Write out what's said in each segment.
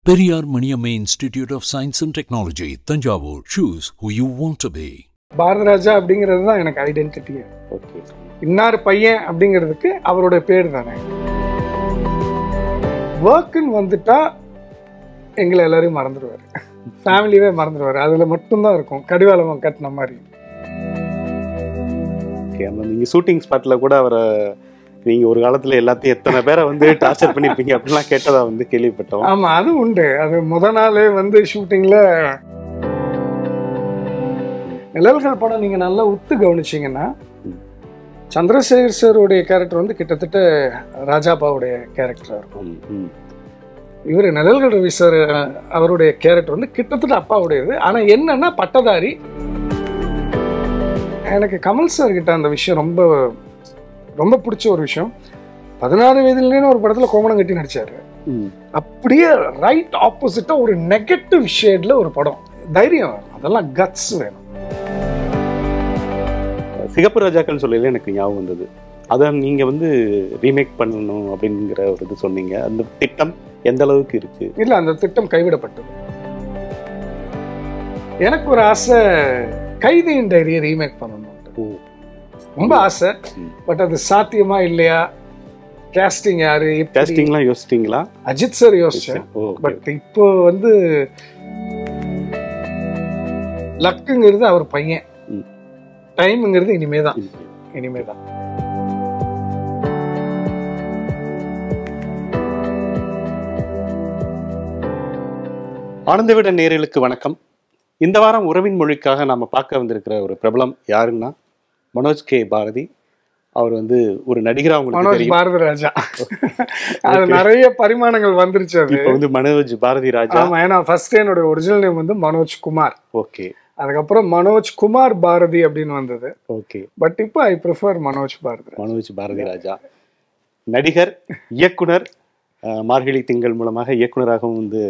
Periyar Maniamma Institute of Science and Technology, Tanjavur. Choose who you want to be. Bharathiraja அப்படிங்கிறது தான் எனக்கு ஐடென்டிட்டியே. Okay. இன்னார் பையன் அப்படிங்கிறதுக்கு அவரோட பேர் தானே. ஒர்க்குன்னு வந்துட்டா எங்களை எல்லாரையும் மறந்துடுவார், ஃபேமிலியே மறந்துடுவார். அதில் மட்டும்தான் இருக்கும் கடிவாளம் கட்டின மாதிரி. ஓகே. நீங்கள் ஷூட்டிங் ஸ்பாட்டில் கூட அவரை நீங்கள் ஒரு காலத்தில் எல்லாத்தையும் எத்தனை பேரை வந்து டார்ச்சர் பண்ணியிருப்பீங்க அப்படின்லாம் கேட்டதா வந்து கேள்விப்பட்டோம். ஆமாம், அது உண்டு. அது நாளே வந்து ஷூட்டிங்கில் நிழல்கள் படம் நீங்கள் நல்லா உத்து கவனிச்சிங்கன்னா சந்திரசேகர் சாருடைய கேரக்டர் வந்து கிட்டத்தட்ட ராஜாப்பாவுடைய கேரக்டராக இருக்கும். இவர் நிழல்கள் ரவி சார் அவருடைய கேரக்டர் வந்து கிட்டத்தட்ட அப்பாவுடையது. ஆனால் என்னன்னா பட்டதாரி. எனக்கு கமல் சார் கிட்ட அந்த விஷயம் ரொம்ப ரொம்ப பிடிச்ச ஒரு விஷயம். 16 வயதுலேன்னு ஒரு படத்தில் கோமணம் கட்டி நடிச்சார். அப்படியே ரைட் ஆப்போசிட்டாக ஒரு நெகட்டிவ் ஷேட்ல ஒரு படம். தைரியம் வேணும், அதெல்லாம் கட்ஸ் வேணும். சிகப்பு ராஜாக்கள் சொல்லல எனக்கு ஞாபகம் வந்தது. அதை நீங்கள் வந்து ரீமேக் பண்ணணும் அப்படிங்கிற ஒரு இது சொன்னீங்க. அந்த திட்டம் எந்த அளவுக்கு இருக்கு? இல்லை, அந்த திட்டம் கைவிடப்பட்டது. எனக்கு ஒரு ஆசை கைதியின் டைரியை ரீமேக் பண்ணணும், ரொம்ப ஆசை. பட் அது சாத்தியமா இல்லையா? கேஸ்டிங் யாரு? கேஸ்டிங்லாம் யோசிச்சிங்களா? அஜித் சார் யோசிச்சேன். பட் இப்போ வந்து லக்குங்கிறது அவர் பையன், டைம்ங்கிறது இனிமேதான். ஆனந்த விகடன் நேயர்களுக்கு வணக்கம். இந்த வாரம் உறவின் மொழிக்காக நாம பார்க்க வந்திருக்கிற ஒரு பிரபலம் யாருன்னா மனோஜ் கே பாரதி. அவர் வந்து ஒரு நடிகரா உங்களுக்கு தெரியும். பாரதிராஜா. அது நிறைய பரிமாணங்கள் வந்துருச்சு. அது இப்போ வந்து மனோஜ் பாரதி ராஜா. ஆமா, ஏன்னா ஃபர்ஸ்ட் என்னோட ஒரிஜினல் நேம் வந்து மனோஜ் குமார். ஓகே. அதுக்கப்புறம் மனோஜ் குமார் பாரதி அப்படின்னு வந்தது. ஓகே. பட் இப்போ ஐ ப்ரிஃபர் மனோஜ் பாரதி ராஜா. நடிகர், இயக்குனர், மார்கழி திங்கள் மூலமாக இயக்குனராகவும் வந்து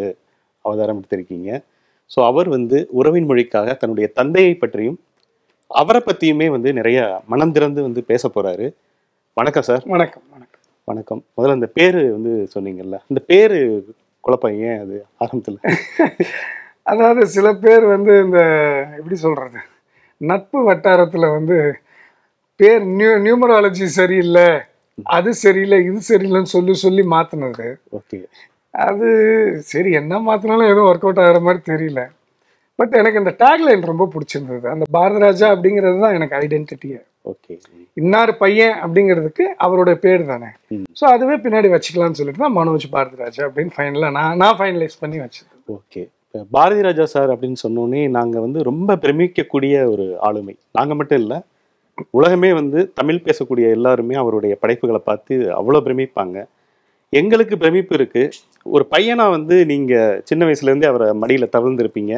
அவதாரம் எடுத்திருக்கீங்க. ஸோ அவர் வந்து உறவின் மொழிக்காக தன்னுடைய தந்தையை பற்றியும் அவரை பற்றியுமே வந்து நிறைய மனம் திறந்து வந்து பேச போறாரு. வணக்கம் சார். வணக்கம். வணக்கம். முதல்ல அந்த பேரு வந்து சொன்னீங்கல்ல, அந்த பேரு குழப்பம் ஏன் அது ஆரம்பத்தில்? அதாவது சில பேர் வந்து இந்த எப்படி சொல்றது, நட்பு வட்டாரத்தில் வந்து பேர் நியூமராலஜி சரியில்லை, அது சரியில்லை, இது சரியில்லைன்னு சொல்லி மாற்றினது. ஓகே. அது சரி, என்ன மாற்றினாலும் எதுவும் ஒர்க் அவுட் ஆகிற மாதிரி தெரியல. பட் எனக்கு இந்த டேக்லைன் ரொம்ப பிடிச்சிருந்தது. அந்த பாரதராஜா அப்படிங்கிறது தான் எனக்கு ஐடென்டிட்டியே. ஓகே. இன்னார் பையன் அப்படிங்கிறதுக்கு அவரோட பேர் தானே. ஸோ அதுவே பின்னாடி வச்சுக்கலாம்னு சொல்லிட்டு தான் மனோஜ் பாரதிராஜா அப்படின்னு ஃபைனலாக நான் ஃபைனலைஸ் பண்ணி வச்சது. ஓகே. இப்போ பாரதி ராஜா சார் அப்படின்னு சொன்னோன்னே நாங்கள் வந்து ரொம்ப பிரமிக்கக்கூடிய ஒரு ஆளுமை. நாங்கள் மட்டும் இல்லை, உலகமே வந்து தமிழ் பேசக்கூடிய எல்லாருமே அவருடைய படைப்புகளை பார்த்து அவ்வளோ பிரமிப்பாங்க. எங்களுக்கு பிரமிப்பு இருக்கு. ஒரு பையனா வந்து நீங்கள் சின்ன வயசுலேருந்தே அவரை மடியில் தவிர்ந்துருப்பீங்க.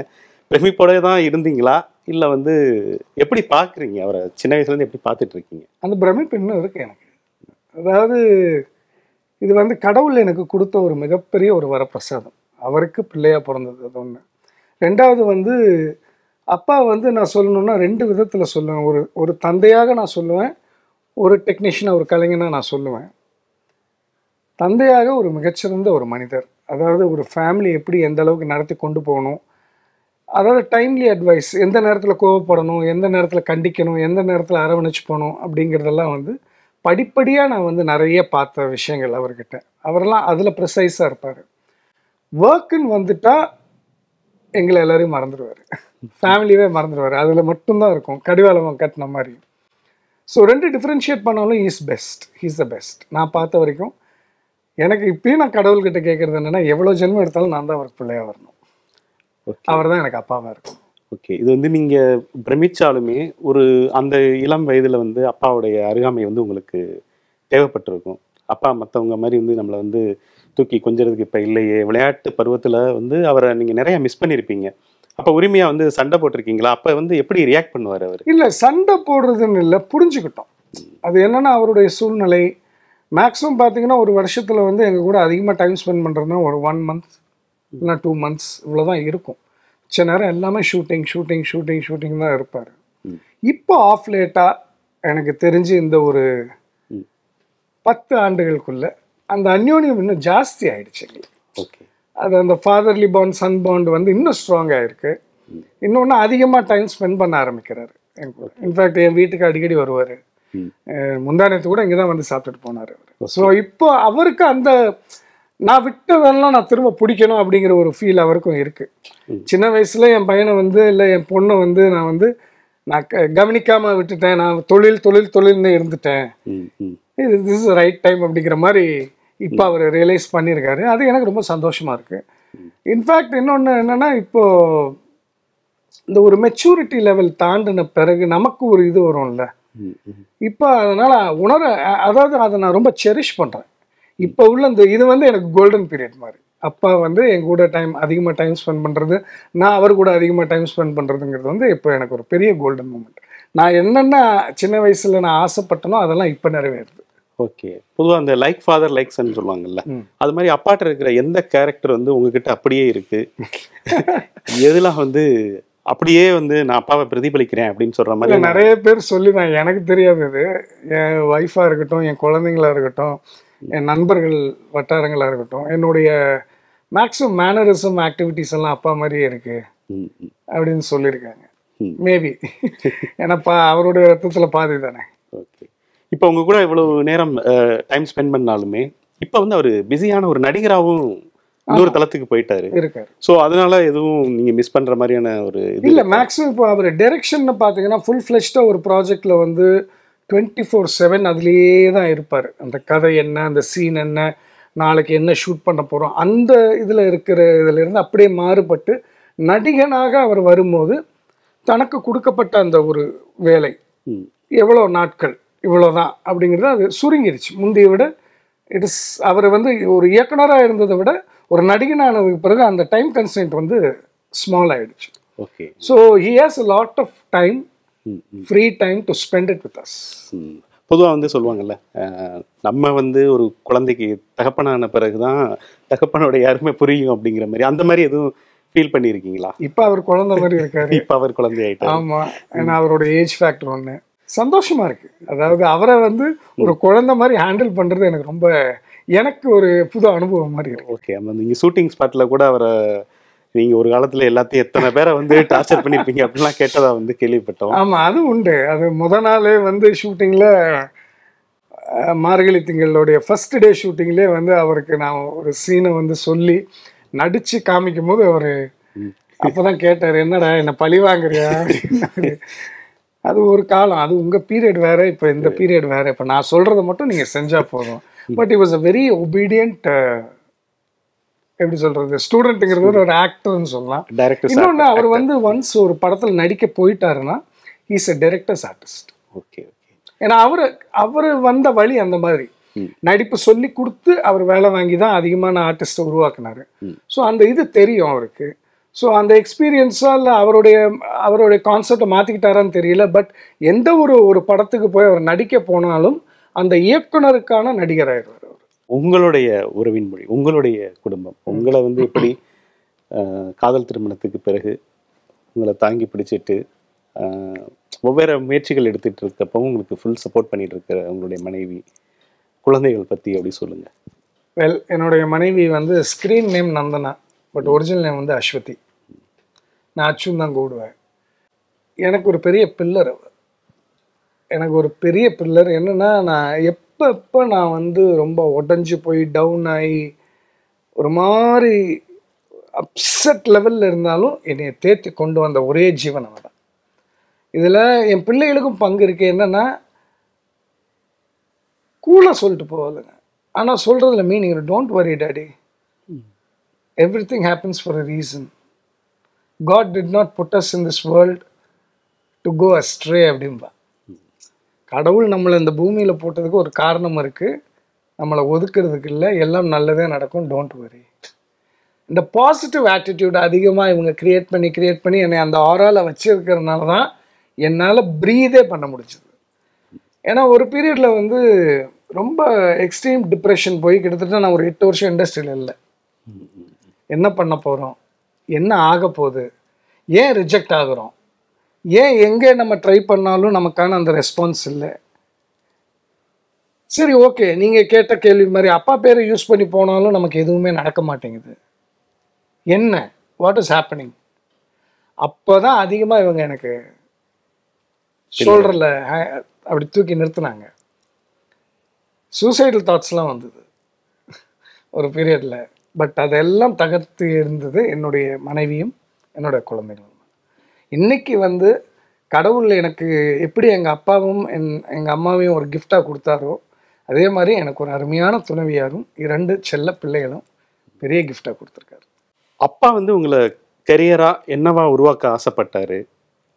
பிரமிப்போட தான் இருந்தீங்களா, இல்லை வந்து எப்படி பார்க்குறீங்க அவரை? சின்ன வயசுலேருந்து எப்படி பார்த்துட்டு இருக்கீங்க? அந்த பிரமிப்பு இன்னும் இருக்கு எனக்கு. அதாவது இது வந்து கடவுள் எனக்கு கொடுத்த ஒரு மிகப்பெரிய ஒரு வரப்பிரசாதம். அவருக்கு பிள்ளையாக பிறந்தது அது ஒன்று. ரெண்டாவது வந்து அப்பா வந்து நான் சொல்லணுன்னா 2 விதத்தில் சொல்லுவேன். ஒரு தந்தையாக நான் சொல்லுவேன், ஒரு டெக்னீஷியனாக, ஒரு கலைஞனாக நான் சொல்லுவேன். தந்தையாக ஒரு மிகச்சிறந்த ஒரு மனிதர். அதாவது ஒரு ஃபேமிலி எப்படி எந்த அளவுக்கு நடத்தி கொண்டு போகணும், அதாவது டைம்லி அட்வைஸ், எந்த நேரத்தில் கோவப்படணும், எந்த நேரத்தில் கண்டிக்கணும், எந்த நேரத்தில் அரவணைச்சு போகணும் அப்படிங்கிறதெல்லாம் வந்து படிப்படியாக நான் வந்து நிறைய பார்த்த விஷயங்கள் அவர்கிட்ட. அவரெல்லாம் அதில் ப்ரிசைஸாக இருப்பார். ஒர்க்குன்னு வந்துட்டா எங்களை எல்லாரையும் மறந்துடுவார், ஃபேமிலியே மறந்துடுவார். அதில் மட்டும்தான் இருக்கும் கடிவாளம் கட்டின மாதிரி. ஸோ 2 டிஃப்ரென்ஷியேட் பண்ணாலும் ஹீஸ் த பெஸ்ட் நான் பார்த்த வரைக்கும். எனக்கு இப்பயும் நான் கடவுள்கிட்ட கேட்குறது என்னென்னா, எவ்வளோ ஜென்மம் எடுத்தாலும் நான் தான் அவருக்கு பிள்ளையாக வரணும். அவர் தான் எனக்கு அப்பாவாக இருக்கும். ஓகே. இது வந்து நீங்கள் பிரமிச்சாலுமே ஒரு அந்த இளம் வயதில் வந்து அப்பாவுடைய அருகாமை வந்து உங்களுக்கு தேவைப்பட்டிருக்கும். அப்பா மற்றவங்க மாதிரி வந்து நம்மளை வந்து தூக்கி கொஞ்சறதுக்கு இப்போ இல்லையே. விளையாட்டு பருவத்தில் வந்து அவரை நீங்கள் நிறைய மிஸ் பண்ணியிருப்பீங்க. அப்போ உரிமையாக வந்து சண்டை போட்டிருக்கீங்களா? அப்போ வந்து எப்படி ரியாக்ட் பண்ணுவார் அவர்? இல்லை, சண்டை போடுறதுன்னு இல்லை, புரிஞ்சுக்கிட்டோம். அது என்னென்னா அவருடைய சூழ்நிலை. மேக்ஸிமம் பார்த்தீங்கன்னா ஒரு வருஷத்தில் வந்து எங்கள் கூட அதிகமாக டைம் ஸ்பெண்ட் பண்ணுறதுனா ஒரு 1 month இல்லை 2 months இவ்வளோதான் இருக்கும். சில நேரம் எல்லாமே ஷூட்டிங் தான் இருப்பார். இப்போ ஆஃப் லேட்டாக எனக்கு தெரிஞ்சு இந்த ஒரு 10 ஆண்டுகளுக்குள்ள அந்த அந்யோன்யம் இன்னும் ஜாஸ்தி ஆயிடுச்சு. அது அந்த ஃபாதர்லி பாண்ட் சன் பாண்ட் வந்து இன்னும் ஸ்ட்ராங்காக இருக்குது. இன்னொன்று அதிகமாக டைம் ஸ்பெண்ட் பண்ண ஆரம்பிக்கிறாரு என் கூட. இன்ஃபேக்ட் என் வீட்டுக்கு அடிக்கடி வருவார். முந்தானத்து கூட இங்கே தான் வந்து சாப்பிட்டுட்டு போனார் அவர். ஸோ இப்போ அவருக்கு அந்த நான் விட்டதெல்லாம் நான் திரும்ப பிடிக்கணும் அப்படிங்கிற ஒரு ஃபீல் அவருக்கும் இருக்குது. சின்ன வயசில் என் பையனை வந்து இல்லை என் பொண்ணை வந்து நான் கவனிக்காமல் விட்டுட்டேன், நான் தொழில்னு இருந்துட்டேன், திஸ் இஸ் ரைட் டைம் அப்படிங்கிற மாதிரி இப்போ அவர் ரியலைஸ் பண்ணியிருக்காரு. அது எனக்கு ரொம்ப சந்தோஷமாக இருக்குது. இன்ஃபேக்ட் இன்னொன்று என்னென்னா, இப்போது இந்த ஒரு மெச்சூரிட்டி லெவல் தாண்டின பிறகு நமக்கு ஒரு இது வரும்ல, இப்போ அதனால் அதாவது அதை நான் ரொம்ப செரிஷ் பண்ணுறேன். இப்போ உள்ள இந்த இது வந்து எனக்கு கோல்டன் பீரியட் மாதிரி. அப்பா வந்து என் கூட அதிகமாக டைம் ஸ்பெண்ட் பண்ணுறது, நான் அவர் கூட அதிகமாக டைம் ஸ்பெண்ட் பண்ணுறதுங்கிறது வந்து இப்போ எனக்கு ஒரு பெரிய கோல்டன் மூமெண்ட். நான் என்னென்ன சின்ன வயசில் நான் ஆசைப்பட்டனோ அதெல்லாம் இப்போ நிறைவேறுது. ஓகே. பொதுவாக அந்த லைக் ஃபாதர் லைக் சன் சொல்லுவாங்கல்ல, அது மாதிரி அப்பாட்ட இருக்கிற எந்த கேரக்டர் வந்து உங்ககிட்ட அப்படியே இருக்கு, எதெல்லாம் வந்து அப்படியே வந்து நான் அப்பாவை பிரதிபலிக்கிறேன் அப்படின்னு சொல்ற மாதிரி நிறைய பேர் சொல்லி தான் எனக்கு தெரியாது. இது என் ஒய்ஃபாக இருக்கட்டும், என் குழந்தைங்களா இருக்கட்டும், என் நண்பர்கள் வட்டாரங்களாக இருக்கட்டும், என்னுடைய மேக்ஸிமம் மேனரிசம் ஆக்டிவிட்டிஸ் எல்லாம் அப்பா மாதிரியே இருக்கு அப்படின்னு சொல்லியிருக்காங்க. மேபி ஏன்னாப்பா அவருடைய ரத்தத்தில் பாதி தானே. ஓகே. இப்போ உங்க கூட இவ்வளவு நேரம் டைம் ஸ்பெண்ட் பண்ணாலுமே இப்போ வந்து அவர் பிஸியான ஒரு நடிகராகவும் இன்னொரு தளத்துக்கு போயிட்டாரு இருக்காரு. ஸோ அதனால எதுவும் நீங்க மிஸ் பண்ற மாதிரியான ஒரு இல்லை, மேக்ஸிமம் இப்போ அவர் டைரக்ஷன் பார்த்தீங்கன்னா ஃபுல் ஃப்ளெஷ்டாக ஒரு ப்ராஜெக்டில் வந்து 24/7 அதுலேயே தான் இருப்பார். அந்த கதை என்ன, அந்த சீன் என்ன, நாளைக்கு என்ன ஷூட் பண்ண போகிறோம், அந்த இதில் இதிலேருந்து அப்படியே மாறுபட்டு நடிகனாக அவர் வரும்போது தனக்கு கொடுக்கப்பட்ட அந்த ஒரு வேலை எவ்வளோ நாட்கள் இவ்வளோதான் அப்படிங்கிறது அது சுருங்கிருச்சு. முந்தைய விட அவர் வந்து ஒரு இயக்குனராக இருந்ததை விட ஒரு நடிகனானதுக்கு பிறகு அந்த டைம் கன்ஸ்டன்ட் வந்து ஸ்மால் ஆகிடுச்சு. Okay. So he has a lot of time, free time to spend it with us. பொதுவாக வந்து சொல்லுவாங்கல்ல, நம்ம வந்து ஒரு குழந்தைக்கு தகப்பனான பிறகுதான் தகப்பனோட யாருமே புரியும் அப்படிங்கிற மாதிரி, அந்த மாதிரி எதுவும் ஃபீல் பண்ணியிருக்கீங்களா? இப்போ அவர் குழந்தை மாதிரி இருக்காரு. இப்போ அவர் குழந்தை ஆகிட்டார். ஆமாம், ஏன்னா அவரோட ஏஜ் ஃபேக்டர் ஒன்று சந்தோஷமா இருக்கு. அதாவது அவரை வந்து ஒரு குழந்தை மாதிரி ஹேண்டில் பண்ணுறது எனக்கு ஒரு புது அனுபவம் மாதிரி இருக்கு. ஓகே. நீங்கள் ஷூட்டிங் ஸ்பாட்டில் கூட அவரை நீங்கள் ஒரு காலத்தில் எல்லாத்தையும் எத்தனை பேரை வந்து டார்ச்சர் பண்ணியிருப்பீங்க அப்படிலாம் கேட்டதாக வந்து கேள்விப்பட்டோம். ஆமாம், அது உண்டு. அது நாளே வந்து ஷூட்டிங்கில் மார்கழி திங்களுடைய ஃபர்ஸ்ட் டே ஷூட்டிங்லேயே வந்து அவருக்கு நான் ஒரு சீனை வந்து சொல்லி நடித்து காமிக்கும் போது அவர் அப்போ தான் கேட்டார், என்னடா என்னை பழி வாங்குறியா அப்படின்னு. அது ஒரு காலம், அது உங்கள் பீரியட் வேறு, இப்போ இந்த பீரியட் வேறு, இப்போ நான் சொல்கிறத மட்டும் நீங்கள் செஞ்சால் போதும். But it was a very obedient, எப்படி சொல்கிறது, ஸ்டூடெண்ட்டுங்கிறது ஒரு ஆக்டர்னு சொல்லலாம். இன்னொன்று அவர் வந்து ஒன்ஸ் ஒரு படத்தில் நடிக்க போயிட்டாருன்னா is a director's artist. Okay. ஏன்னா அவர் வந்த வழி அந்த மாதிரி நடிப்பு சொல்லி கொடுத்து அவர் வேலை வாங்கி தான் அதிகமான ஆர்டிஸ்ட்டை உருவாக்குனாரு. ஸோ அந்த இது தெரியும் அவருக்கு. ஸோ அந்த எக்ஸ்பீரியன்ஸாக இல்லை அவருடைய கான்செப்டை மாற்றிக்கிட்டாரான்னு தெரியல. பட் எந்த ஒரு படத்துக்கு போய் அவர் நடிக்க போனாலும் அந்த இயக்குனருக்கான நடிகராயிருவார் அவர். உங்களுடைய உறவின் மொழி, உங்களுடைய குடும்பம் உங்களை வந்து எப்படி காதல் திருமணத்துக்கு பிறகு உங்களை தாங்கி பிடிச்சிட்டு ஒவ்வொரு முயற்சிகள் எடுத்துகிட்டு இருக்கப்போ உங்களுக்கு ஃபுல் சப்போர்ட் பண்ணிட்டு இருக்கிற உங்களுடைய மனைவி, குழந்தைகள் பற்றி அப்படி சொல்லுங்கள். வெல், என்னுடைய மனைவி வந்து screen name Nandana, but original name வந்து அஸ்வதி. நான் அச்சுன்னு தான் கூடுவேன். எனக்கு ஒரு பெரிய பில்லர் என்னென்னா, நான் எப்போ நான் வந்து ரொம்ப உடஞ்சி போய் டவுன் ஆகி ஒரு மாதிரி அப்செட் லெவலில் இருந்தாலும் என்னை தேர்த்தி கொண்டு வந்த ஒரே ஜீவன் அவன் தான். இதில் என் பிள்ளைகளுக்கும் பங்கு இருக்குது. என்னென்னா, கூலாக சொல்லிட்டு போவாதுங்க, ஆனால் சொல்கிறதுல meaning, don't worry daddy, everything happens for a reason. God did not put us in this world to go astray அப்படின்பா. கடவுள் நம்மளை இந்த பூமியில் போட்டதுக்கு ஒரு காரணம் இருக்குது, நம்மளை ஒதுக்கிறதுக்கு இல்லை, எல்லாம் நல்லதே நடக்கும், டோன்ட் வரி. இந்த பாசிட்டிவ் ஆட்டிடியூட் அதிகமாக இவங்க கிரியேட் பண்ணி என்னை அந்த ஆரால வச்சிருக்கிறதுனால தான் என்னால் ப்ரீதே பண்ண முடிச்சுது. ஏன்னா ஒரு பீரியடில் வந்து ரொம்ப எக்ஸ்ட்ரீம் டிப்ரெஷன் போய் கிட்டத்தட்ட நான் ஒரு 8 வருஷம் இண்டஸ்ட்ரியில் இல்லை. என்ன பண்ண போகிறோம், என்ன ஆக போகுது, ஏன் ரிஜெக்ட் ஆகுறோம், ஏன் எங்கே நம்ம ட்ரை பண்ணாலும் நமக்கான அந்த ரெஸ்பான்ஸ் இல்லை. சரி, ஓகே, நீங்கள் கேட்ட கேள்வி மாதிரி அப்பா பேரை யூஸ் பண்ணி போனாலும் நமக்கு எதுவுமே நடக்க மாட்டேங்குது. என்ன வாட் இஸ் ஹேப்பனிங். அப்போ தான் அதிகமாக இவங்க எனக்கு ஷோல்டரில் அப்படி தூக்கி நிறுத்தினாங்க. சூசைடல் தாட்ஸ்லாம் வந்தது ஒரு பீரியடில். பட் அதெல்லாம் தகர்த்து இருந்தது என்னுடைய மனைவியும் என்னுடைய குழந்தைகளும். இன்னைக்கு வந்து கடவுள் எனக்கு எப்படி எங்கள் அப்பாவும் எங்கள் அம்மாவையும் ஒரு கிஃப்டாக கொடுத்தாரோ, அதே மாதிரி எனக்கு ஒரு அருமையான துணைவியாரும் 2 செல்ல பிள்ளைகளும் பெரிய கிஃப்டாக கொடுத்துருக்காரு. அப்பா வந்து உங்களை கரியரா என்னவா உருவாக்க ஆசைப்பட்டாரு,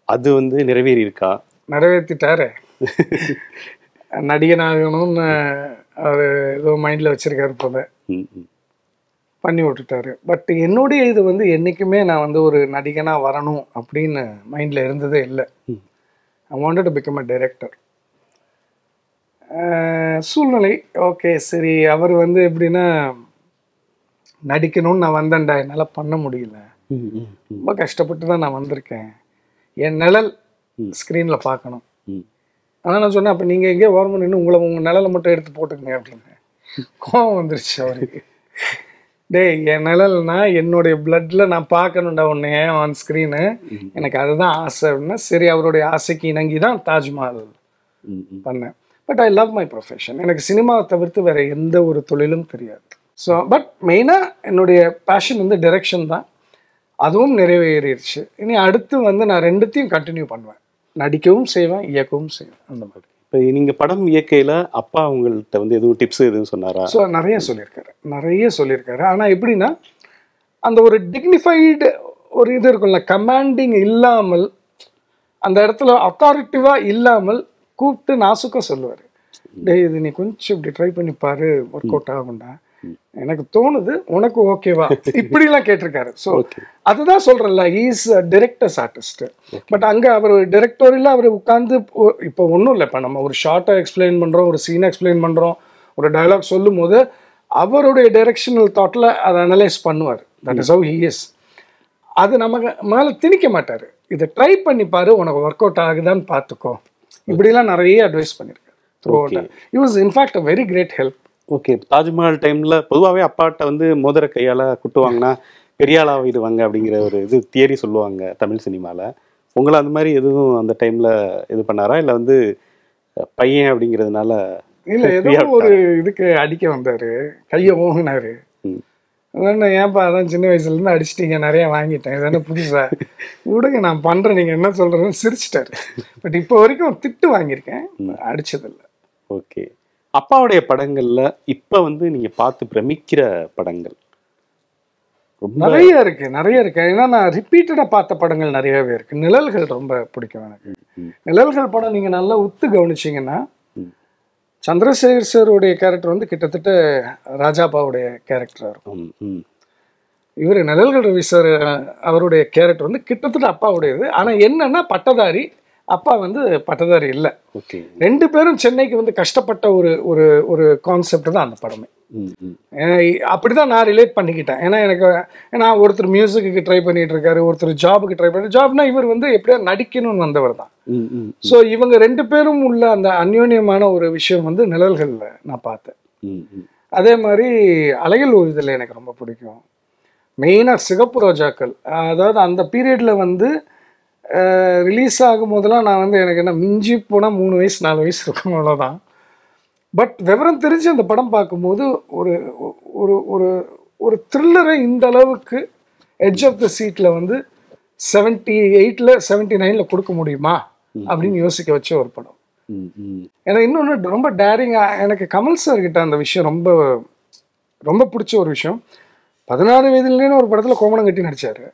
அது வந்து நிறைவேறி இருக்கா? நிறைவேற்றிட்டாரு. நடிகனாகணும்னு அவர் ஏதோ மைண்டில் வச்சுருக்காரு போல, பண்ணி விட்டுட்டாரு. பட் என்னுடைய இது வந்து என்றைக்குமே நான் வந்து ஒரு நடிகனாக வரணும் அப்படின்னு மைண்டில் இருந்ததே இல்லை. I wanted to become a director. சூழ்நிலை ஓகே சரி, அவர் வந்து எப்படின்னா நடிக்கணும்னு நான் வந்தேன்டா, என்னால் பண்ண முடியல, ரொம்ப கஷ்டப்பட்டு தான் நான் வந்திருக்கேன், என் நிழல் ஸ்க்ரீனில் பார்க்கணும். ஆனால் நான் சொன்னேன், அப்போ நீங்கள் எங்கேயோ ஓரமாக நின்று உங்கள் நிழலை மட்டும் எடுத்து போட்டுக்கங்க அப்படின்னு. கோவம் வந்துருச்சு அவருக்கு. டேய், என் நிழல்னா என்னுடைய பிளட்ல நான் பார்க்கணுண்டா உன்னைய ஆன் ஸ்க்ரீனு, எனக்கு அதுதான் ஆசை அப்படின்னா சரி, அவருடைய ஆசைக்கு இணங்கி தான் தாஜ்மஹால் பண்ணேன். But I love my profession. எனக்கு சினிமாவை தவிர்த்து வேற எந்த ஒரு தொழிலும் தெரியாது. ஸோ பட் மெயினாக என்னுடைய பேஷன் வந்து டைரக்ஷன் தான். அதுவும் நிறைவேறிடுச்சு. இனி அடுத்து வந்து நான் 2த்தையும் கண்டினியூ பண்ணுவேன். நடிக்கவும் செய்வேன், இயக்கவும் செய்வேன், அந்த மாதிரி. இப்போ நீங்கள் படம் இயக்கையில் அப்பா உங்கள்கிட்ட வந்து எதுவும் டிப்ஸ் எதுவும் சொன்னாரா? ஸோ நிறைய சொல்லியிருக்காரு. ஆனால் எப்படின்னா அந்த ஒரு டிக்னிஃபைடு ஒரு இது இருக்கும்ல, கமாண்டிங் இல்லாமல், அந்த இடத்துல அத்தாரிட்டிவாக இல்லாமல் கூப்பிட்டு நாசுக்காக சொல்லுவார். டே, இது நீ கொஞ்சம் இப்படி ட்ரை பண்ணி பாரு, ஒர்க் அவுட் ஆகும்டா, எனக்கு தோணுது, உனக்கு ஓகேவா, இப்படிலாம் கேட்டிருக்காரு. ஸோ அதுதான் சொல்கிறேன்ல, ஈஸ் டிரெக்டர்ஸ் ஆர்டிஸ்ட். பட் அங்கே அவர் டிரெக்டோரியில் அவர் உட்காந்து இப்போ ஒன்றும் இல்லை, இப்போ நம்ம ஒரு ஷார்ட்டை எக்ஸ்பிளைன் பண்ணுறோம், ஒரு சீனை எக்ஸ்பிளைன் பண்ணுறோம், ஒரு டயலாக் சொல்லும் போது அவருடைய டைரெக்ஷனல் தாட்டில் அதை அனலைஸ் பண்ணுவார். That is how he is. அது நமக்கு மேலே திணிக்க மாட்டார். இதை ட்ரை பண்ணி பாரு, உனக்கு ஒர்க் அவுட் ஆகுதான்னு பார்த்துக்கோ, இப்படிலாம் நிறைய அட்வைஸ் பண்ணியிருக்காரு throughout. It was in fact a very great help. Okay. Taj Mahal டைமில் பொதுவாகவே அப்பாட்ட வந்து மோதிர கையால் குட்டுவாங்கன்னா பெரியாளா ஆகிடுவாங்க அப்படிங்கிற ஒரு இது தியரி சொல்லுவாங்க தமிழ் சினிமாவில். உங்களை அந்த மாதிரி எதுவும் அந்த டைமில் இது பண்ணாரா, இல்லை வந்து பையன் அப்படிங்கிறதுனால? இல்லை, ஏதோ ஒரு இதுக்கு அடிக்க வந்தார், கையை ஓங்கினார். அதான் ஏன்ப்பா, அதான் சின்ன வயசுலேருந்து அடிச்சிட்டிங்க, நிறையா வாங்கிட்டேன், இதானே புதுசா, விடுங்க நான் பண்ணுறேன், நீங்கள் என்ன சொல்கிறேன்னு சிரிச்சிட்டாரு. பட் இப்போ வரைக்கும் திட்டு வாங்கியிருக்கேன், அடித்ததில்லை. ஓகே. அப்பாவுடைய படங்கள்ல இப்ப வந்து நீங்க பார்த்து பிரமிக்கிற படங்கள் நிறைய இருக்கு. ஏன்னா நான் ரிப்பீட்டடா பார்த்த படங்கள் நிறையவே இருக்கு. நிழல்கள் ரொம்ப பிடிக்கும் எனக்கு. நிழல்கள் படம் நீங்க நல்லா உத்து கவனிச்சீங்கன்னா, சந்திரசேகர் சாருடைய கேரக்டர் வந்து கிட்டத்தட்ட ராஜாபாவுடைய கேரக்டரா இருக்கும். இவர் நிழல்கள் ரவி சார் அவருடைய கேரக்டர் வந்து கிட்டத்தட்ட அப்பாவுடையது. ஆனா என்னன்னா பட்டதாரி, அப்பா வந்து பட்டதாரி இல்லை. 2 பேரும் சென்னைக்கு வந்து கஷ்டப்பட்ட ஒரு ஒரு ஒரு கான்செப்ட் தான் அந்த படமே. அப்படிதான் நான் ரிலேட் பண்ணிக்கிட்டேன். ஏன்னா ஒருத்தர் மியூசிக்கு ட்ரை பண்ணிட்டு இருக்காரு, ஒருத்தர் ஜாபுக்கு ட்ரை பண்ணி, ஜாப்னா இவர் வந்து எப்படியா நடிக்கணும்னு வந்தவர் தான். ஸோ இவங்க 2 பேரும் உள்ள அந்த அந்யோன்யமான ஒரு விஷயம் வந்து நிழல்கள்ல நான் பார்த்தேன். அதே மாதிரி அலைகள் ஓய்தல் எனக்கு ரொம்ப பிடிக்கும். மெயினாக சிகப்பு ரோஜாக்கள், அதாவது அந்த பீரியட்ல வந்து ரிலீஸ் ஆகும் போதெல்லாம் நான் வந்து எனக்கு என்ன மிஞ்சி போனால் 3 வயசு 4 வயசு இருக்கும், அவ்வளோதான். பட் விவரம் தெரிஞ்சு அந்த படம் பார்க்கும்போது ஒரு ஒரு ஒரு ஒரு த்ரில்லரை இந்த அளவுக்கு எட்ஜ் ஆஃப் த சீட்டில் வந்து 78ல் 79ல் கொடுக்க முடியுமா அப்படின்னு யோசிக்க வச்ச ஒரு படம். எனக்கு இன்னொன்று ரொம்ப டேரிங்காக, எனக்கு கமல் சார் கிட்ட அந்த விஷயம் ரொம்ப ரொம்ப பிடிச்ச ஒரு விஷயம். 16 வயதுலேன்னு ஒரு படத்தில் கோமணம் கட்டி நடிச்சாரு.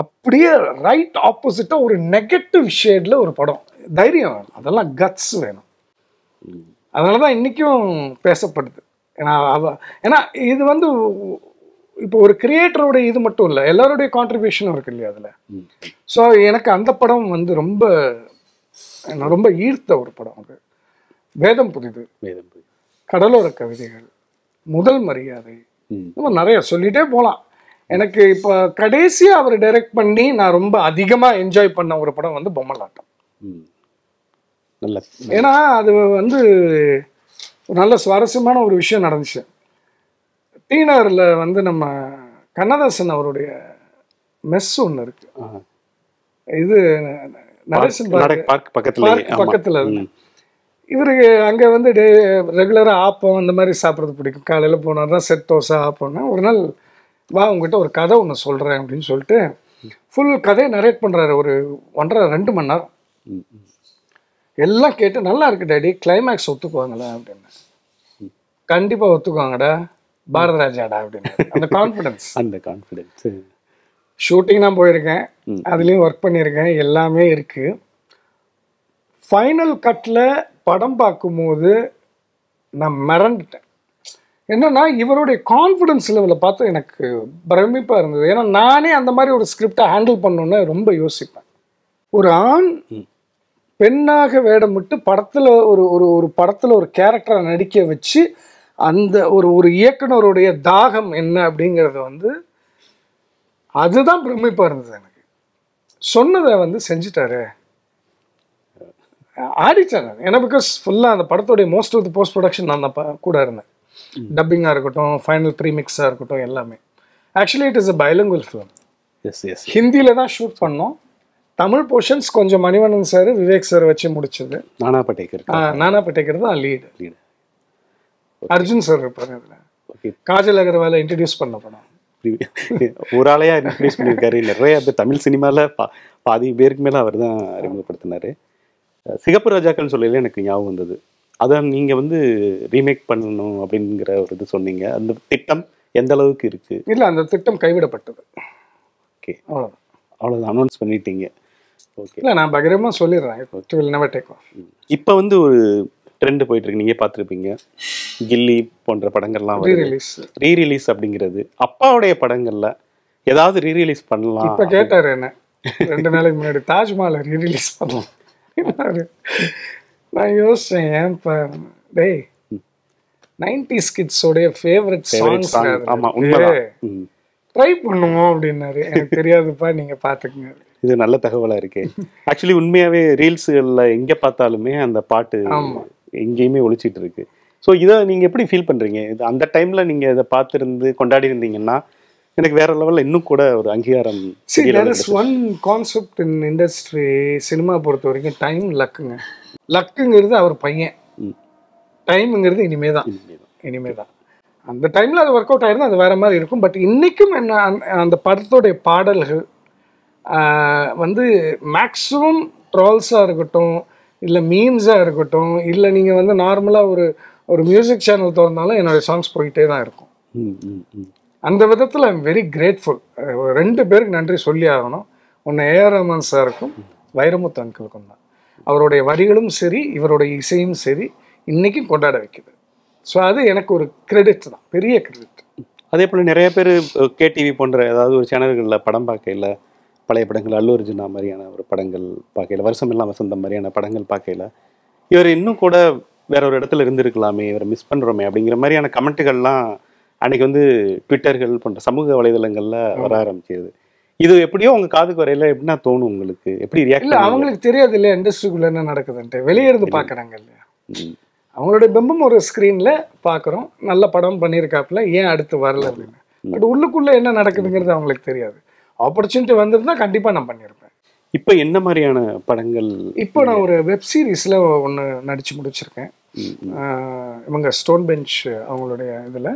அப்படியே ரைட் ஆப்போசிட்டா ஒரு நெகட்டிவ் ஷேட்ல ஒரு படம். தைரியம் வேணும், அதெல்லாம் கட்ஸ் வேணும். அதனாலதான் இன்னைக்கும் பேசப்படுது. ஏன்னா இது வந்து இப்போ ஒரு கிரியேட்டரோட இது மட்டும் இல்லை, எல்லாருடைய கான்ட்ரிபியூஷனும் இருக்கு இல்லையா அதுல. ஸோ எனக்கு அந்த படம் வந்து ரொம்ப ரொம்ப ஈர்த்த ஒரு படம். அது வேதம் புரிது, கடலோர கவிதைகள், முதல் மரியாதை, நிறைய சொல்லிட்டே போகலாம். எனக்கு இப்போ கடைசியாக அவர் டைரக்ட் பண்ணி நான் ரொம்ப அதிகமாக என்ஜாய் பண்ண ஒரு படம் வந்து பொம்மலாட்டம். ஏன்னா அது வந்து நல்ல சுவாரஸ்யமான ஒரு விஷயம் நடந்துச்சு. டீனரில் வந்து நம்ம கண்ணதாசன் அவருடைய மெஸ் ஒன்று இருக்கு. ஆ. இது நடேசன் பார்க் பக்கத்துல பக்கத்தில் இவருக்கு அங்கே வந்து ரெகுலராக ஆப்பம் அந்த மாதிரி சாப்பிட்றது பிடிக்கும். காலையில் போனார்னா செட் தோசை ஆப்பம்னா ஒரு நாள் வா உங்ககிட்ட ஒரு கதை ஒன்று சொல்கிறேன் அப்படின்னு சொல்லிட்டு ஃபுல் கதையை நரேட் பண்ணுறாரு. ஒரு 1.5-2 மணி நேரம் எல்லாம் கேட்டு நல்லா இருக்கு டேடி, கிளைமேக்ஸ் ஒத்துக்குவாங்களா அப்படின்னு. கண்டிப்பாக ஒத்துக்குவாங்கடா, பாரத ராஜாடா அப்படின்னு. அந்த கான்ஃபிடன்ஸ் ஷூட்டிங் நான் போயிருக்கேன், அதுலேயும் ஒர்க் பண்ணியிருக்கேன், எல்லாமே இருக்குது. ஃபைனல் கட்டில் படம் பார்க்கும்போது நான் மிரண்டுட்டேன். என்னன்னா இவருடைய கான்ஃபிடன்ஸ் லெவலை பார்த்து எனக்கு பிரமிப்பாக இருந்தது. ஏன்னா நானே அந்த மாதிரி ஒரு ஸ்கிரிப்டை ஹேண்டில் பண்ணணுன்னு ரொம்ப யோசிப்பேன். ஒரு ஆண் பெண்ணாக வேடமிட்டு படத்தில் ஒரு படத்தில் ஒரு கேரக்டரை நடிக்க வச்சு அந்த ஒரு இயக்குனருடைய தாகம் என்ன அப்படிங்கிறது வந்து அதுதான் பிரமிப்பாக இருந்தது எனக்கு. சொன்னதை வந்து செஞ்சுட்டாரு, ஆடிச்சாங்க. ஏன்னா பிகாஸ் ஃபுல்லாக அந்த படத்துடைய most of the post production நான் தான் கூட இருந்தேன். டப்பிங்காக இருக்கட்டும், ஃபைனல் ப்ரீமிக்ஸாக இருக்கட்டும், எல்லாமே. Actually it is a bilingual film. ஹிந்தியில் தான் ஷூட் பண்ணோம். தமிழ் போர்ஷன்ஸ் கொஞ்சம் மணிவண்ணன் சார், விவேக் சார் வச்சு முடிச்சது. நானா பட்டேக்கர் தான் லீடு. அர்ஜுன் சார் இருப்பாரு அதில். காஜல் அகர்வாலை இன்ட்ரடியூஸ் பண்ண படம். ஒரு ஆளையா இன்ட்ரடியூஸ் பண்ணியிருக்காரு. நிறைய தமிழ் சினிமாவில் பாதி பேருக்கு மேலே அவர் தான் அறிமுகப்படுத்தினார். சிகப்பு ராஜாக்கள்னு சொல்லல எனக்கு ஞாபகம் வந்தது. அதான் நீங்கள் வந்து ரீமேக் பண்ணணும் அப்படிங்கிற ஒரு இது சொன்னீங்க. அந்த திட்டம் எந்த அளவுக்கு இருக்குது? இல்லை, அந்த திட்டம் கைவிடப்பட்டது. ஓகே, அவ்வளோதான் அனௌன்ஸ் பண்ணிட்டீங்க. ஓகே, இல்லை நான் பகிரமாக சொல்லிடுறேன். இப்போ வந்து ஒரு ட்ரெண்டு போயிட்டுருக்கு, நீங்கள் பார்த்துருப்பீங்க. கில்லி போன்ற படங்கள்லாம் ரீரிலீஸ் அப்படிங்கிறது. அப்பாவுடைய படங்களில் ஏதாவது ரீரிலீஸ் பண்ணலாம். இப்போ கேட்டார் என்ன 2 நாளைக்கு முன்னாடி, தாஜ்மஹாலை ரீரிலீஸ் பண்ணலாம். நான் யோசிச்சேன், ஏன்ப்பா டேய் 90s கிட்ஸோடைய ஃபேவரட் சாங்ஸ் ட்ரை பண்ணுவோம் அப்படின்னாரு. எனக்கு தெரியாதுப்பா, நீங்கள் பார்த்துக்குங்க. இது நல்ல தகவலாக இருக்கு. ஆக்சுவலி உண்மையாகவே ரீல்ஸுகளில் எங்கே பார்த்தாலுமே அந்த பாட்டு எங்கேயுமே ஒழிச்சிட்டு இருக்கு. ஸோ இதை நீங்கள் எப்படி ஃபீல் பண்ணுறீங்க? இது அந்த டைமில் நீங்கள் இதை பார்த்துருந்து கொண்டாடி இருந்தீங்கன்னா எனக்கு வேற லெவலில் இன்னும் கூட ஒரு அங்கீகாரம். One concept in industry cinema பொறுத்த வரைக்கும் டைம் லக்குங்க. லக்குங்கிறது அவர் பையன், டைமுங்கிறது இனிமே தான். அந்த டைமில் அது ஒர்க் அவுட் ஆயிருந்தா அது வேற மாதிரி இருக்கும். பட் இன்றைக்கும் என்ன அந்த படத்தோடைய பாடல்கள் வந்து மேக்ஸிமம் ட்ரால்ஸாக இருக்கட்டும், இல்லை மீம்ஸாக இருக்கட்டும், இல்லை நீங்கள் வந்து நார்மலாக ஒரு மியூசிக் சேனல் திறந்தாலும் என்னுடைய சாங்ஸ் போயிட்டே தான் இருக்கும். அந்த விதத்தில் ஐம் வெரி கிரேட்ஃபுல். 2 பேருக்கு நன்றி சொல்லி ஆகணும். ஒன்று ஏஆர் ரஹ்மான் சாருக்கும் வைரமுத்து அங்கிளுக்கும் தான். அவருடைய வரிகளும் சரி, இவருடைய இசையும் சரி, இன்றைக்கும் கொண்டாட வைக்குது. ஸோ அது எனக்கு ஒரு கிரெடிட் தான், பெரிய கிரெடிட். அதே போல் நிறைய பேர் கேடிவி போன்ற ஏதாவது ஒரு சேனல்களில் படம் பார்க்கையில், பழைய படங்கள் அல்லு அர்ஜுனா மாதிரியான ஒரு படங்கள் பார்க்கையில், வருஷமெல்லாம் வசந்தம் மாதிரியான படங்கள் பார்க்கையில், இவர் இன்னும் கூட வேற ஒரு இடத்துல இருந்திருக்கலாமே, இவரை மிஸ் பண்ணுறோமே அப்படிங்கிற மாதிரியான கமெண்ட்டுகள்லாம் அன்னைக்கு வந்து ட்விட்டர்கள் போன்ற சமூக வலைதளங்களில் வர ஆரம்பிச்சது. இது எப்படியோ உங்கள் காதுக்கு வரையில எப்படின்னா தோணும் உங்களுக்கு? எப்படி ரியாக்ட்? இல்லை, அவங்களுக்கு தெரியாது இல்லையா இண்டஸ்ட்ரிக்குள்ளே என்ன நடக்குதுன்ட்டு. வெளியே இருந்து பார்க்குறாங்க இல்லையா, அவங்களுடைய பிம்பம் ஒரு ஸ்க்ரீனில் பார்க்குறோம். நல்ல படம் பண்ணியிருக்காப்புல, ஏன் அடுத்து வரல அப்படின்னு. பட் உள்ளுக்குள்ளே என்ன நடக்குதுங்கிறது அவங்களுக்கு தெரியாது. ஆப்பர்ச்சுனிட்டி வந்திருந்தா கண்டிப்பாக நான் பண்ணியிருப்பேன். இப்போ என்ன மாதிரியான படங்கள்? இப்போ நான் ஒரு வெப் சீரிஸில் ஒன்று நடித்து முடிச்சிருக்கேன். இவங்க ஸ்டோன் பெஞ்ச் அவங்களுடைய இதில்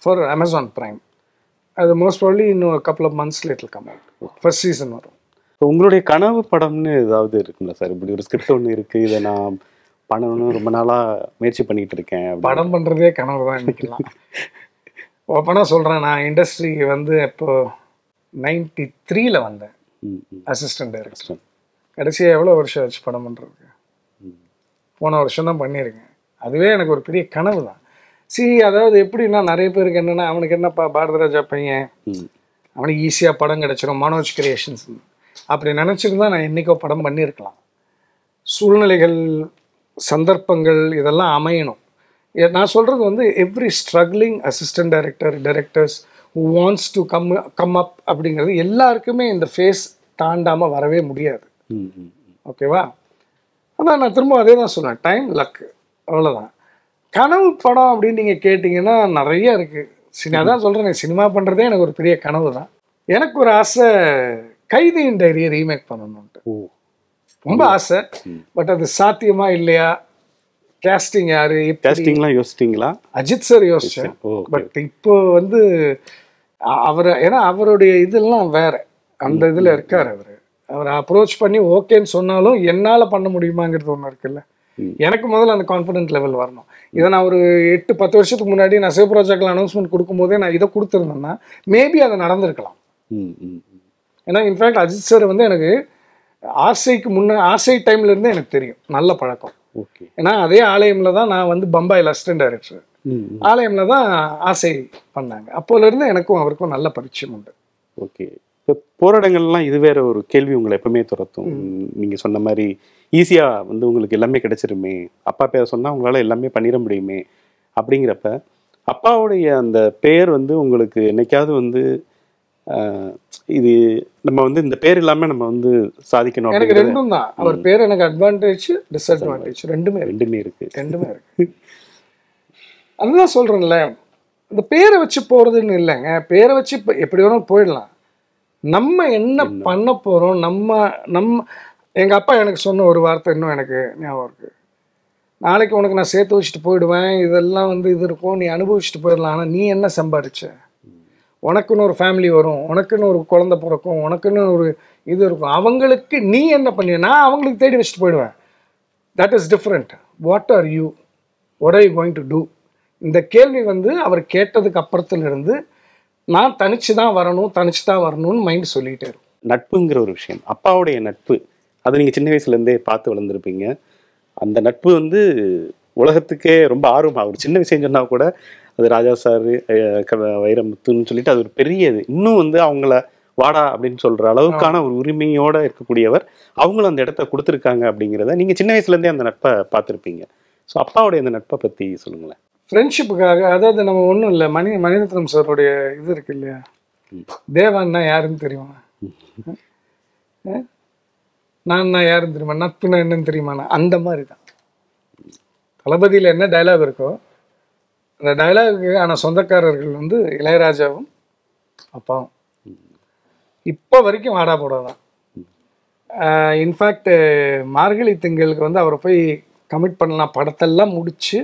ஃபார் அமேசான் பிரைம். அது மோஸ்ட் ப்ராபப்லி இன்னும் கப்புள் ஆஃப் மந்த்ஸ்ல it will come out. First season வரும். உங்களுடைய கனவு படம்னு ஏதாவது இருக்குங்களா சார்? இப்படி ஒரு ஸ்கிரிப்ட் ஒன்று இருக்குது, இதை நான் பண்ணணும்னு ரொம்ப நாளாக முயற்சி பண்ணிகிட்டு இருக்கேன். படம் பண்ணுறதே கனவு தான் இன்னைக்கெல்லாம். ஓப்பனாக சொல்கிறேன், நான் இண்டஸ்ட்ரிக்கு வந்து இப்போ 93 வந்தேன் அசிஸ்டன்ட் டைரக்டர். கடைசியாக எவ்வளோ வருஷம் ஆச்சு படம் பண்ணுறதுக்கு? போன வருஷம் தான் பண்ணியிருக்கேன். அதுவே எனக்கு ஒரு பெரிய கனவு தான். அதாவது எப்படின்னா, நிறைய பேருக்கு என்னென்னா, அவனுக்கு என்னப்பா பாரதராஜா பையன், அவனுக்கு ஈஸியாக படம் கிடச்சிரும், மனோஜ் கிரியேஷன்ஸ் அப்படி நினச்சிருந்தா நான் என்றைக்கோ படம் பண்ணியிருக்கலாம். சூழ்நிலைகள், சந்தர்ப்பங்கள் இதெல்லாம் அமையணும். நான் சொல்கிறது வந்து every struggling assistant directors who wants to come up அப்படிங்கிறது எல்லாருக்குமே இந்த ஃபேஸ் தாண்டாமல் வரவே முடியாது. ஓகேவா? ஆனால் நான் திரும்ப அதே தான் சொல்லுவேன், டைம் லக்கு, அவ்வளோதான். கனவு படம் அப்படின்னு நீங்கள் கேட்டிங்கன்னா நிறைய இருக்குது. அதான் சொல்கிறேன், சினிமா பண்ணுறதே எனக்கு ஒரு பெரிய கனவு தான். எனக்கு ஒரு ஆசை கைதியின் டைரியை ரீமேக் பண்ணணும்ட்டு ரொம்ப ஆசை. பட் அது சாத்தியமா இல்லையா, கேஸ்டிங் யாரு, கேஸ்டிங்லாம் யோசிச்சிங்களா? அஜித் சார் யோசிச்சேன். பட் இப்போ வந்து அவரை, ஏன்னா அவருடைய இதெல்லாம் வேற, அந்த இதில் இருக்கார் அவர். அவரை அப்ரோச் பண்ணி ஓகேன்னு சொன்னாலும் என்னால் பண்ண முடியுமாங்கிறது ஒன்று இருக்குல்ல. எனக்கு முதல்ல அந்த கான்ஃபிடென்ட் லெவல் வரணும். இதை நான் ஒரு 8-10 வருஷத்துக்கு முன்னாடி நான் சிவப்ராஜெக்டில் அனௌன்ஸ்மெண்ட் கொடுக்கும்போதே நான் இதை கொடுத்துருந்தேன்னா மேபி அதை நடந்திருக்கலாம். ஏன்னா இன்ஃபேக்ட் அஜித் சார் வந்து எனக்கு ஆசைக்கு ஆசை டைம்ல இருந்தே எனக்கு தெரியும், நல்ல பழக்கம். ஏன்னா அதே ஆலயம்ல தான் நான் வந்து பம்பாயில் அசிஸ்டன்ட் டைரக்டர், ஆலயம்ல தான் ஆசை பண்ணாங்க. அப்போல இருந்து எனக்கும் அவருக்கும் நல்ல பரிச்சயம் உண்டு. ஓகே. இப்போ போராட்டங்கள்லாம் இது வேற ஒரு கேள்வி உங்களை எப்பவுமே துரத்தும். நீங்க சொன்ன மாதிரி ஈஸியா வந்து உங்களுக்கு எல்லாமே கிடைச்சிருமே, அப்பா பேரை சொன்னா உங்களால எல்லாமே பண்ணிட முடியுமே அப்படிங்கிறப்ப அப்பாவுடைய அந்த பெயர் வந்து உங்களுக்கு என்னைக்காவது வந்து இது நம்ம வந்து இந்த பேர் இல்லாம நம்ம வந்து சாதிக்கணும்? எனக்கு ரெண்டும் தான். அவர் பேர் எனக்கு அட்வான்டேஜ் டிஸ்அட்வான்டேஜ் ரெண்டுமே இருக்கு. அதுதான் சொல்றேன்ல, இந்த பேரை வச்சு போறதுன்னு இல்லைங்க. பேரை வச்சு எப்படி வேணும் போயிடலாம். நம்ம என்ன பண்ண போறோம், நம்ம எங்க அப்பா எனக்கு சொன்ன ஒரு வார்த்தை இன்னும் எனக்கு ஞாபகம் இருக்கு. நாளைக்கு உனக்கு நான் சேர்த்து வச்சுட்டு போயிடுவேன், இதெல்லாம் வந்து இது இருக்கும், நீ அனுபவிச்சுட்டு போயிடலாம். ஆனால் நீ என்ன சம்பாதிச்ச? உனக்குன்னு ஒரு ஃபேமிலி வரும், உனக்குன்னு ஒரு குழந்தை பிறக்கும், உனக்குன்னு ஒரு இது இருக்கும். அவங்களுக்கு நீ என்ன பண்ணுவ? நான் அவங்களுக்கு தேடி வச்சுட்டு போயிடுவேன். That is different. What are you, what are you going to do? இந்த கேள்வி வந்து அவர் கேட்டதுக்கு அப்புறத்துலேருந்து நான் தனிச்சு தான் வரணும்னு மைண்ட் சொல்லிகிட்டே இருக்கும். நட்புங்கிற ஒரு விஷயம், அப்பாவுடைய நட்பு, அதை நீங்கள் சின்ன வயசுலேருந்தே பார்த்து வளர்ந்துருப்பீங்க. அந்த நட்பு வந்து உலகத்துக்கே ரொம்ப ஆர்வமாக, ஒரு சின்ன விஷயம் சொன்னால் கூட அது ராஜா சார், வைரமுத்துன்னு சொல்லிட்டு அது ஒரு பெரியது. இன்னும் வந்து அவங்கள வாடா அப்படின்னு சொல்கிற அளவுக்கான ஒரு உரிமையோடு இருக்கக்கூடியவர், அவங்களும் அந்த இடத்த கொடுத்துருக்காங்க அப்படிங்கிறத நீங்கள் சின்ன வயசுலேருந்தே அந்த நட்பை பார்த்துருப்பீங்க. ஸோ அப்பாவுடைய அந்த நட்பை பற்றி சொல்லுங்களேன். ஃப்ரெண்ட்ஷிப்புக்காக, அதாவது நம்ம ஒன்றும் இல்லை, மணிரத்னம் சாருடைய இது இருக்கு இல்லையா, தேவான்னா யாருன்னு தெரியுமா, நான் யாருன்னு தெரியுமா, நட்புனா என்னன்னு தெரியுமா, அந்த மாதிரி தான். தளபதியில் என்ன டைலாக் இருக்கோ அந்த டைலாக்கு ஆனால் சொந்தக்காரர்கள் வந்து இளையராஜாவும் அப்பாவும். இப்போ வரைக்கும் வாடா போடா தான். இன்ஃபேக்ட் மார்கழி திங்களுக்கு வந்து அவரை போய் கமிட் பண்ணலாம், படத்தெல்லாம் முடிச்சு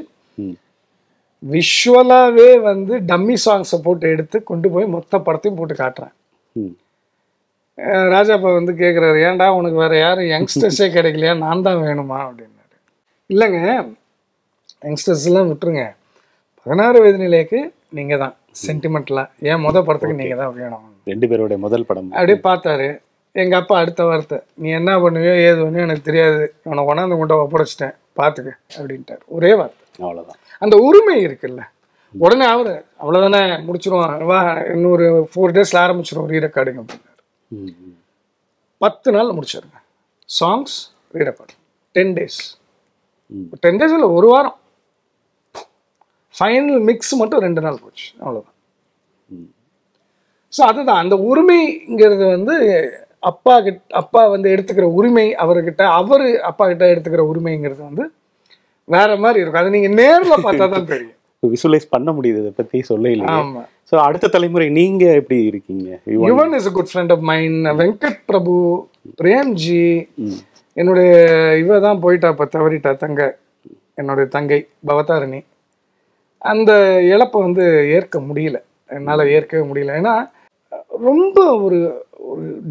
விஷுவலாகவே வந்து டம்மி சாங்ஸை போட்டு எடுத்து கொண்டு போய் மொத்த படத்தையும் போட்டு காட்டுறேன். ராஜாப்பா வந்து கேட்குறாரு, ஏன்டா உனக்கு வேறு யாரும் யங்ஸ்டர்ஸே கிடைக்கலையா, நான் தான் வேணுமா அப்படின்னாரு. இல்லைங்க, யங்ஸ்டர்ஸ்லாம் விட்டுருங்க, 16 வயது நிலைக்கு நீங்கள் தான் சென்டிமெண்ட்லாம், ஏன் மொதல் படத்துக்கு நீங்கள் தான் வேணும். 2 பேருடைய முதல் படம் அப்படியே பார்த்தாரு. எங்கள் அப்பா அடுத்த வார்த்தை, நீ என்ன பண்ணுவியோ ஏது பண்ணுவியோ எனக்கு தெரியாது, உனக்கு கொண்டாந்து கொண்டு ஒப்படைச்சிட்டேன் பார்த்துக்க அப்படின்ட்டார். ஒரே வார்த்தை, அவ்வளோதான். அந்த உரிமை இருக்குல்ல. உடனே அவர் அவ்வளோதானே முடிச்சிருவான், வா இன்னொரு 4 days ஆரம்பிச்சிடும் ரீ ரெக்கார்டிங் அப்படின்னாரு. 10 நாள் முடிச்சிருங்க சாங்ஸ் ரீ ரெக்கார்டிங். 10 days, 10 days இல்லை, ஒரு வாரம். ஃபைனல் மிக்ஸ் மட்டும் 2 நாள் போச்சு, அவ்வளோதான். ஸோ அதுதான் அந்த உரிமைங்கிறது வந்து அப்பா வந்து எடுத்துக்கிற உரிமை அவர்கிட்ட, அவர் அப்பா கிட்ட எடுத்துக்கிற உரிமைங்கிறது வந்து வேற மாதிரி இருக்கும். அதை நீங்க நேர்ல பார்த்தா தான் தெரியும், விசுவலைஸ் பண்ண முடியுது. இதை பத்தி சொல்ல இல்லை. ஆமா. ஸோ அடுத்த தலைமுறை நீங்க எப்படி இருக்கீங்க? Yuvan is a good friend of mine. Venkat Prabhu, Premji, என்னுடைய இவ தான் போயிட்டா, இப்போ தவறிட்டா என்னுடைய தங்கை பவதாரணி. அந்த இழப்பை வந்து ஏற்க முடியல, என்னால் ஏற்கவே முடியல. ஏன்னா ரொம்ப ஒரு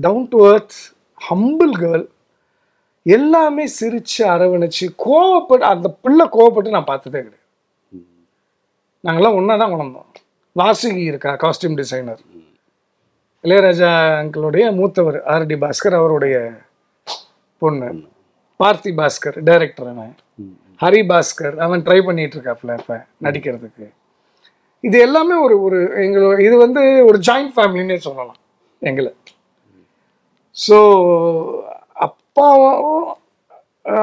down to earth humble girl, எல்லாமே சிரிச்சு அரவணைச்சு, கோவப்பட்டு, அந்த பிள்ளை கோவப்பட்டு நான் பார்த்ததே கிடையாது. நாங்கள்லாம் ஒன்றா தான் வளர்ந்தோம். வாசுகி இருக்கா, காஸ்டியூம் டிசைனர், இளையராஜா அங்கிளுடைய மூத்தவர் ஆர்டி பாஸ்கர், அவருடைய பொண்ணு பார்த்தி பாஸ்கர் டைரக்டர், அவன் ஹரி பாஸ்கர், அவன் ட்ரை பண்ணிட்டு இருக்காப்புல இப்போ நடிக்கிறதுக்கு. இது எல்லாமே ஒரு எங்களோட இது வந்து ஒரு ஜாயிண்ட் ஃபேமிலின்னே சொல்லலாம் எங்களை. ஸோ அப்பாவும்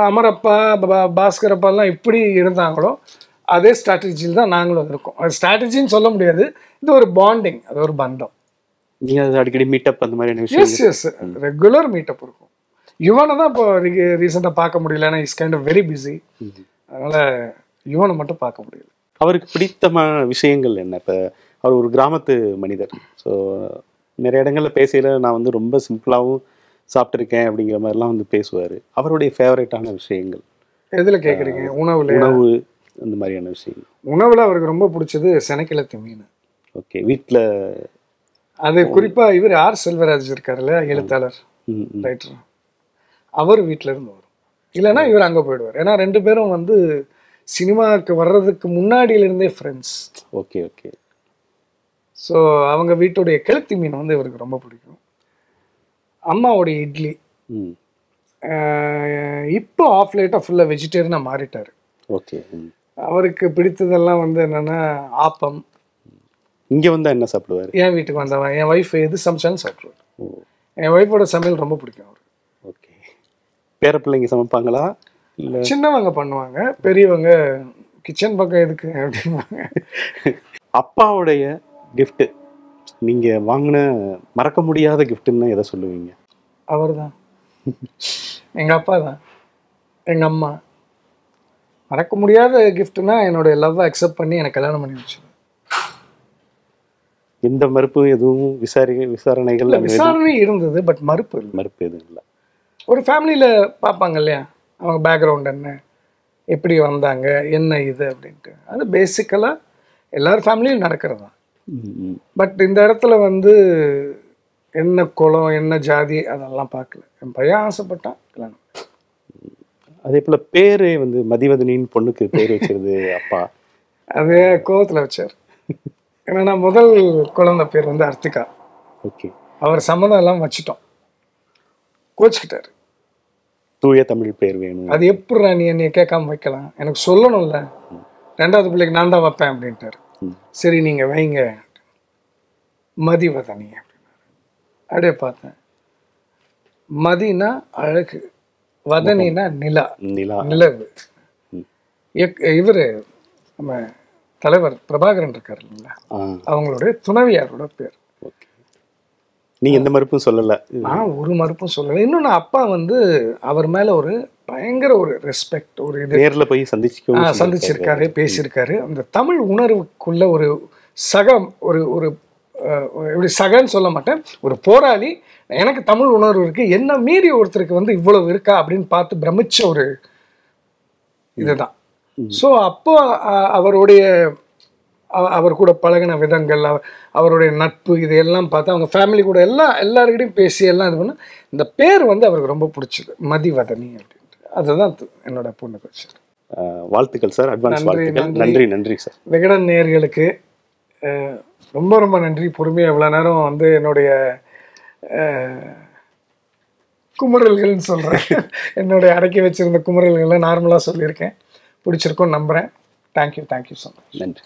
அமரப்பா பாஸ்கர் அப்பாலாம் எப்படி இருந்தாங்களோ அதே ஸ்ட்ராட்டஜியில் தான் நாங்களும் இருக்கோம். அது ஸ்ட்ராட்டஜின்னு சொல்ல முடியாது, இது ஒரு பாண்டிங், அது ஒரு பந்தம். நீங்கள் அடிக்கடி மீட்டப் அந்த மாதிரியான விஷயம்? எஸ், ரெகுலர் மீட்டப் இருக்கும். யுவனை தான் இப்போ ரீசெண்டாக பார்க்க முடியல, ஏன்னா is kind of very busy, அதனால் யுவனை மட்டும் பார்க்க முடியல. அவருக்கு பிடித்தமான விஷயங்கள் என்ன? இப்போ அவர் ஒரு கிராமத்து மனிதர். ஸோ நிறைய இடங்களில் பேசையில் நான் வந்து ரொம்ப சிம்பிளாகவும் சாப்பிட்ருக்கேன் அப்படிங்கிற மாதிரிலாம் வந்து பேசுவார். அவருடைய ஃபேவரட்டான விஷயங்கள் எதில் கேட்குறீங்க? உணவு அந்த மாதிரியான விஷயங்கள். உணவில் அவருக்கு ரொம்ப பிடிச்சது செனக்கிழத்து மீன். ஓகே. வீட்டில் அது குறிப்பாக இவர் ஆர் செல்வராஜ் இருக்காருல்ல, எழுத்தாளர் ரைட்டர், அவர் வீட்டில் இருந்து வரும். இல்லைன்னா இவர் அங்கே போயிடுவார். ஏன்னா 2 பேரும் வந்து சினிமாவுக்கு வர்றதுக்கு முன்னாடியிலிருந்தே ஃப்ரெண்ட்ஸ். Okay okay. ஸோ அவங்க வீட்டுடைய கெளுத்தி மீன் வந்து இவருக்கு ரொம்ப பிடிக்கும். அம்மாவோடைய இட்லி. இப்போ ஆஃப் லேட்டாக ஃபுல்லாக வெஜிடேரியனாக மாறிட்டார். ஓகே. அவருக்கு பிடித்ததெல்லாம் வந்து என்னென்னா ஆப்பம். இங்கே வந்தால் என்ன சாப்பிடுவார்? என் வீட்டுக்கு வந்தவன் என் ஒய்ஃப் எது சமைச்சாலும் சாப்பிடுவார். என் ஒய்ஃபோட சமையல் ரொம்ப பிடிக்கும் அவருக்கு. ஓகே. பேர பிள்ளைங்க சமைப்பாங்களா? இல்லை சின்னவங்க பண்ணுவாங்க, பெரியவங்க கிச்சன் பக்கம் எதுக்கு அப்படின்வாங்க. அப்பாவுடைய கிஃப்ட்டு நீங்கள் வாங்கின மறக்க முடியாத கிஃப்ட்டுன்னா எதை சொல்லுவீங்க? அவர் தான், எங்கள் அப்பா தான், எங்கள் அம்மா. மறக்க முடியாத கிஃப்ட்னா என்னோட லவ்வை அக்செப்ட் பண்ணி எனக்கு கல்யாணம் பண்ணி வச்சு. எந்த மறுப்பும் எதுவும் விசாரணைகள் விசாரணை இருந்தது, பட் மறுப்பு எதுவும் இல்லை. ஒரு ஃபேமிலியில் பார்ப்பாங்க இல்லையா, அவங்க பேக்ரவுண்ட் என்ன, எப்படி வந்தாங்க, என்ன இது அப்படின்ட்டு. அது பேசிக்கலாக எல்லார் ஃபேமிலியும் நடக்கிறது தான். பட் இந்த இடத்துல வந்து என்ன குலம் என்ன ஜாதி அதெல்லாம் பார்க்கல. என் பையன் ஆசைப்பட்டான் கல்யாணம். அதே போல் பேரே வந்து மதிவதனின்னு பொண்ணுக்கு பேர் வச்சிருது அப்பா. அது கோவத்தில் வச்சார். ஏன்னா முதல் குழந்தை பேர் வந்து அர்த்திகா. ஓகே. அவர் சம்மதம் எல்லாம் வச்சுட்டோம், கோச்சிக்கிட்டாரு. தூய தமிழ் பேர் வேணும். அது எப்படிடா நீ என்னைய கேட்காம வைக்கலாம், எனக்கு சொல்லணும்ல, 2வது பிள்ளைக்கு நான் தான் வைப்பேன் அப்படின்ட்டாரு. சரி நீங்கள் வைங்க, மதிவதனி அப்படின்னாரு. அப்படியே பார்த்தேன், மதினா அழகு, வதனினா நிலா, நிலவு. இவர் நம்ம தலைவர் பிரபாகரன் இருக்காரு இல்லைங்களா, அவங்களுடைய துணைவியாரோட பேர். நீங்க எந்த மறுப்பும் சொல்லல? நான் ஒரு மறுப்பும் சொல்லலை. இன்னொன்று அப்பா வந்து அவர் மேலே ஒரு பயங்கர ஒரு ரெஸ்பெக்ட், ஒரு இது நேரில் போய் சந்திச்சிருக்காரு, பேசியிருக்காரு. அந்த தமிழ் உணர்வுக்குள்ள ஒரு ஒரு ஒரு எப்படி சகன்னு சொல்ல மாட்டேன், ஒரு போராளி. எனக்கு தமிழ் உணர்வு இருக்கு, என்ன மீறி ஒருத்தருக்கு வந்து இவ்வளவு இருக்கா அப்படின்னு பார்த்து பிரமிச்ச ஒரு இதுதான். ஸோ அப்போ அவருடைய அவர் கூட பழகின விதங்கள், அவருடைய நட்பு, இதையெல்லாம் பார்த்து அவங்க ஃபேமிலி கூட எல்லாருக்கிட்டையும் பேசி எல்லாம் இது பண்ண இந்த பேர் வந்து அவருக்கு ரொம்ப பிடிச்சது, மதிவதனி அப்படின்ட்டு. அதுதான் என்னோட பொண்ணுக்கு வச்சது. வாழ்த்துக்கள் சார், அட்வான்ஸ் வாழ்த்துக்கள். நன்றி நன்றி சார். விகடன் நேயர்களுக்கு ரொம்ப ரொம்ப நன்றி. பொறுமையாக இவ்வளோ நேரம் வந்து என்னுடைய குமுறல்கள்னு சொல்கிறேன், என்னுடைய அடக்கி வச்சிருந்த குமுறல்களை நார்மலாக சொல்லியிருக்கேன். பிடிச்சிருக்கோன்னு நம்புகிறேன். Thank you so much. நன்றி.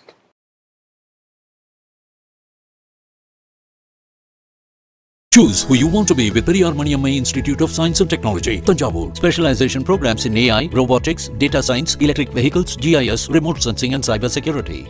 Choose who you want to be with Periyar Maniamma Institute of Science and Technology, Thanjavur. Specialization programs in AI, robotics, data science, electric vehicles, GIS, remote sensing and cyber security.